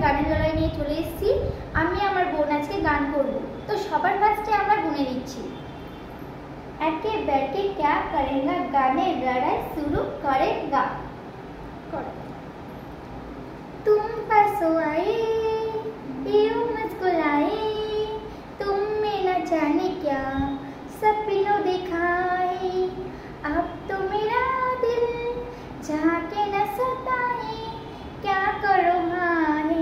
গানের লড়াই নিয়ে চলে এসেছি। আমি আমার বোন আজকে গান করব, তো সবার ফার্স্টে আমরা গুনে নিচ্ছি। একে बैठे क्या करेगा गाने लड़ाई शुरू करेगा। तुम परसों आए यूं मुस्कुराए, तुमने न जाने क्या सपनों दिखाए, अब तो मेरा दिल जाके न सताए, क्या करो हाय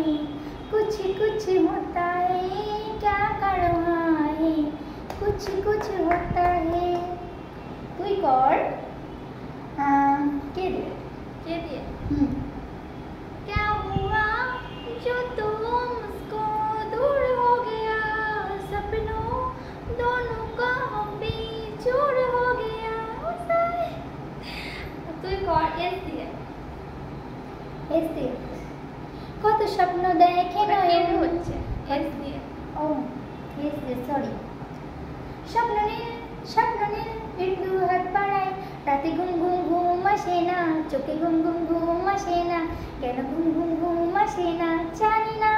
कुछ कुछ होता है, क्या करो हाय कुछ कुछ होता है। তুই কর। কে দিয়ে क्या हुआ जो तुम मुझको दूर हो गया, सपनों दोनों का बेचूर हो गया। তুই কর। এস দিয়ে কত স্বপ্ন দেখে নয়ন হচ্ছে। এস দিয়ে ও এস দিয়ে সরি। স্বপ্ন নীল একটু হাত বাড়ায়, রাতে ঘুম ঘুম ঘুম আসে না, চোখে ঘুম ঘুম ঘুম আসে না, কেন ঘুম ঘুম ঘুম আসে না জানি না।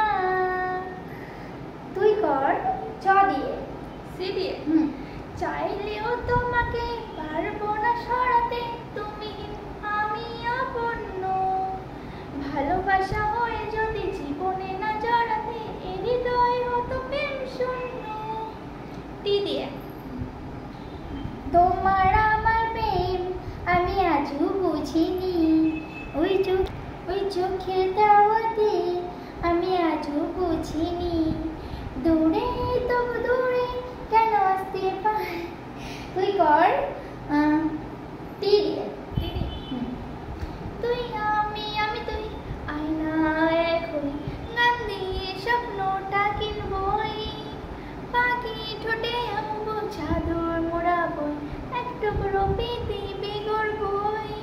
তুই কর। চ দিয়ে সি দিয়ে চাইলেও তোমাকে পারবো না সরাতে, তুমি আমি আপন্ন, ভালোবাসা হয়ে যদি জীবনে না জড়াতে, এই হৃদয় হতো প্রেম শূন্য। টি দিয়ে তোমার আমার প্রেম আমি আজও বুঝিনি, ওই চোখের দাওয়াতে আমি আজও বুঝিনি, দূরে তবু দূরে কেন আসতে পার। তুই কর। টি দিয়ে তুই আমি তুই আয়না এক হই, গান দিয়ে স্বপ্নটা কিনবই, পাখি ঠোঁটে আঁকবো চাদর মোড়াবই, এক টুকরো পৃথিবী গড়বই,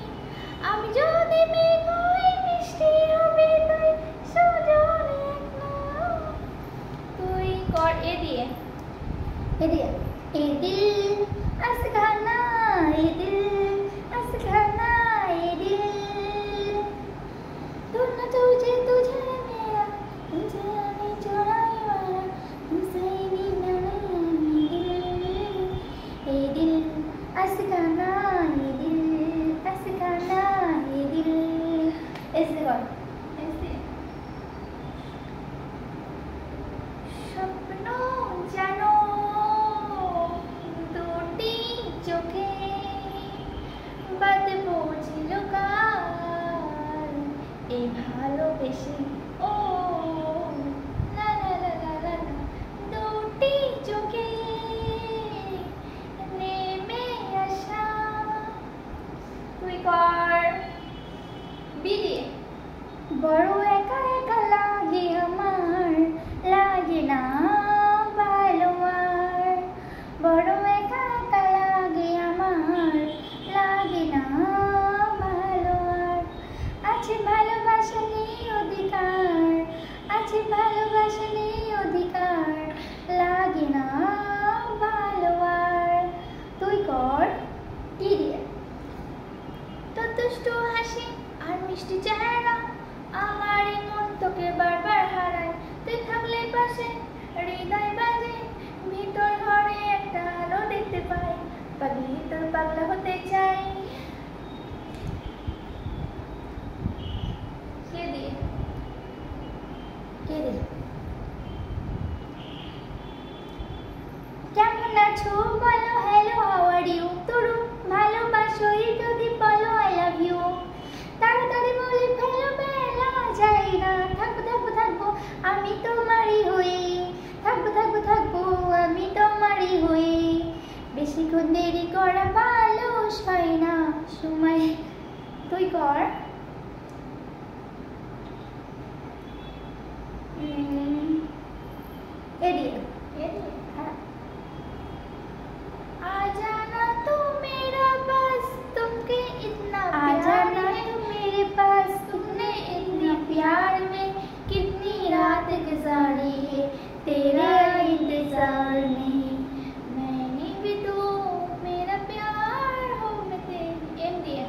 আমি যদি মেঘ হই বৃষ্টি হবে তুই সুজনে এক নাও। তুই কর। এ দিয়ে এ দিল আসখানা, এ দিল আসখানা, এ দিল तुझे तुझे तुझे मेरा तुझे हमें चुराए वाला तुमसे भी लड़ाई दिल, ये दिल असगाना, ये दिल असगाना, ये दिल। ऐसे कर। ऐसे স্বপ্ন জানো দুটি চোখে বাঁধবো ঝিলকার, এই ভালোবেসে ও লা লা লা লা লা লা, দুটি চোখে নেমে আসা। তুই কর। বি দিয়ে বড় একা একা লাগে আমার, লাগে না ভালো আর, বড় একা একা লাগে আমার, লাগে না ভালো আর, আছে ভালোবাসা নেই অধিকার, আছে ভালোবাসা নেই অধিকার, লাগে না ভালো আর। তুই কর। টি দিয়ে তোর দুষ্টু হাসি আর মিষ্টি চেহারা আমার এই মন তোকে বারবার হারায়, তুই থাকলে পাশে হৃদয় বাজে, ভিতর ঘরে একটা আলো দেখতে পাই, পাগলি তোর পাগলা হতে চাই। কে দিয়ে কেমন আছো বলো, হ্যালো হাউ আর ইউ, তরু ভালোবাসোই যদি বলো আই লাভ ইউ, তাড়াতাড়ি বলে ফেলো বেলা যায় না, থাকবো থাকবো থাকবো আমি তোমারই হয়ে, থাকবো থাকবো থাকবো আমি তোমারই হয়ে, বেশিক্ষণ দেরি করা ভালো হয় না সময়। তুই কর। ए दिए हाँ। आ जाना तू मेरा बस तुमके इतना आ जाना तू मेरे पास, तुमने इतने प्यार में कितनी रात गुजारी है, तेरा इंतजार में मैंने भी तो मेरा प्यार हो मैं तेरी। एम दिया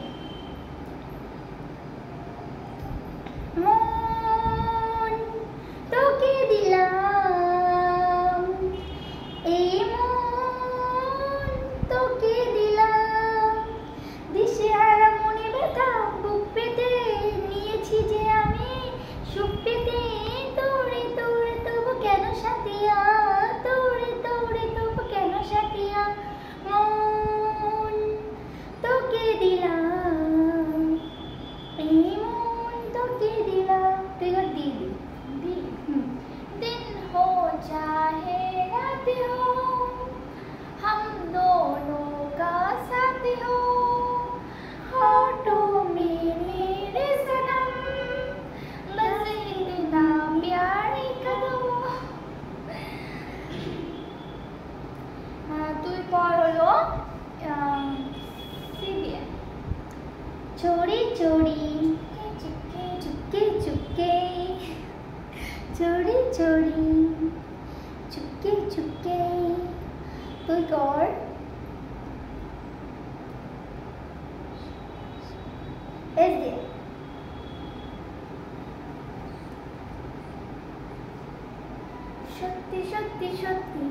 সত্যি সত্যি সত্যি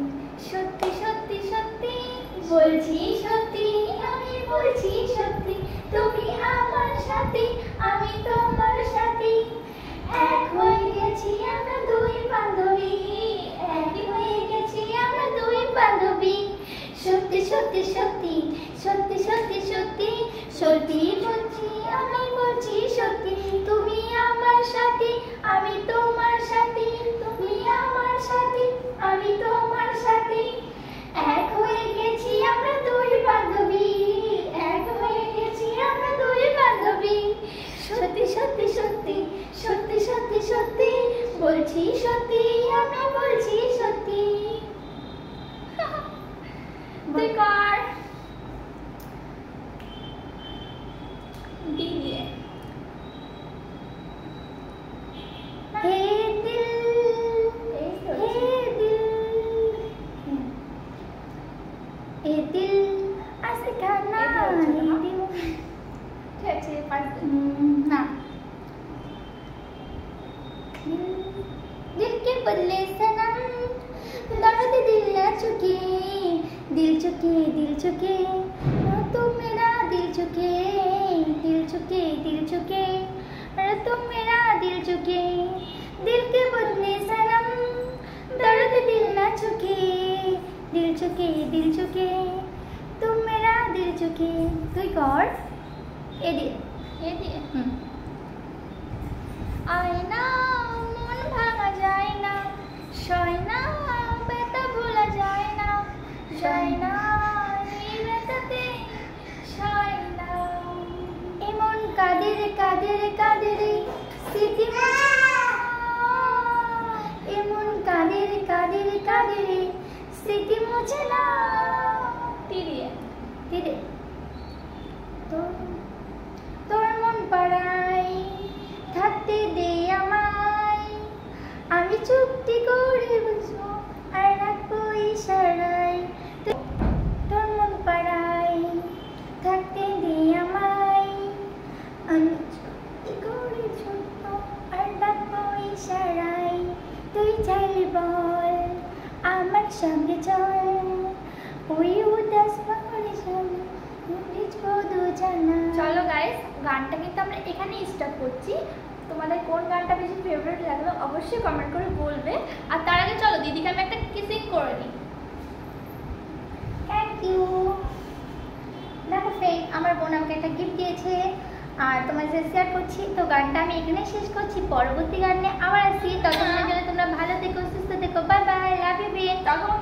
সত্যি সত্যি সত্যি বলছি সত্যি, আমি বলছি সত্যি, তুমি আমার সাথী, আমি তোমার সাথী। এক হয়ে গেছি আমরা দুই বান্ধবী, এক হয়ে গেছি আমরা দুই বান্ধবী। সত্যি সত্যি সত্যি সত্যি সত্যি সত্যি সত্যি বলছি, আমি বলছি সত্যি, তুমি আমার সাথী, আমি তোমার সাথী, তুমি আমার সাথী, আমি তোমার সাথী। এক হয়ে গেছি আমরা দুই বান্ধবী, এক হয়ে গেছি আমরা দুই বান্ধবী। সত্যি সত্যি সত্যি সত্যি সত্যি সত্যি বলছি সত্যি, আমি বলছি সত্যি। তুই কর দিয়ে। হে দিল হে দিল এ দিল আসে খানা দিল। ঠিক আছে না, दिल के बदले सनम दर्द दिल न चुके, दिल चुके दिल चुके, तुम मेरा दिल चुके, दिल चुके दिल चुके, तुम मेरा दिल चुके। दिल के बदले सनम दर्द दिल न चुके, दिल चुके दिल चुके, तुम मेरा दिल चुके। তুই কর এ দিয়ে আয়না মন ভাঙা যায় না, সয় না ব্যথা ভোলা যায় না, সয় না এই ব্যথাতে সয় না। এমন কাঁদে রে কাঁদে রে কাঁদে রে স্মৃতি মুছে না, এমন কাঁদে রে কাঁদে রে কাঁদে রে স্মৃতি মুছে না। তিরে তিরে তোর মন পাড়ায় থাকতে দে আমায়, আমি চুক্তি করে বুঝবো আর রাখবো ইশারায়। তোর মন পাড়ায় থাকতে দে আমায়, আমি চুক্তি করে ছুটবো আর রাখবো ইশারায়। তুই চাইলে বল আমার সঙ্গে চল, ওই উদাস পাহাড়ে চল বুঝবো দুজনা। চলো গাইস, গানটা কিন্তু আমরা এখানেই স্টপ করছি। তোমাদের কোন গানটা বেশি ফেভারিট লাগলো অবশ্যই কমেন্ট করে বলবে। আর তার আগে চলো দিদিকে আমি একটা কিসিং করে নিই। Thank you. দেখো ফ্রেন্ড, আমার বোন আমাকে একটা গিফট দিয়েছে আর তোমাদের সাথে শেয়ার করছি। তো গানটা আমি এখানে শেষ করছি, পরবর্তী গানে আবার আসি। ততক্ষণের জন্য তোমরা ভালো থেকো, সুস্থ থেকো। বাই বাই, লাভ ইউ বেন। তখন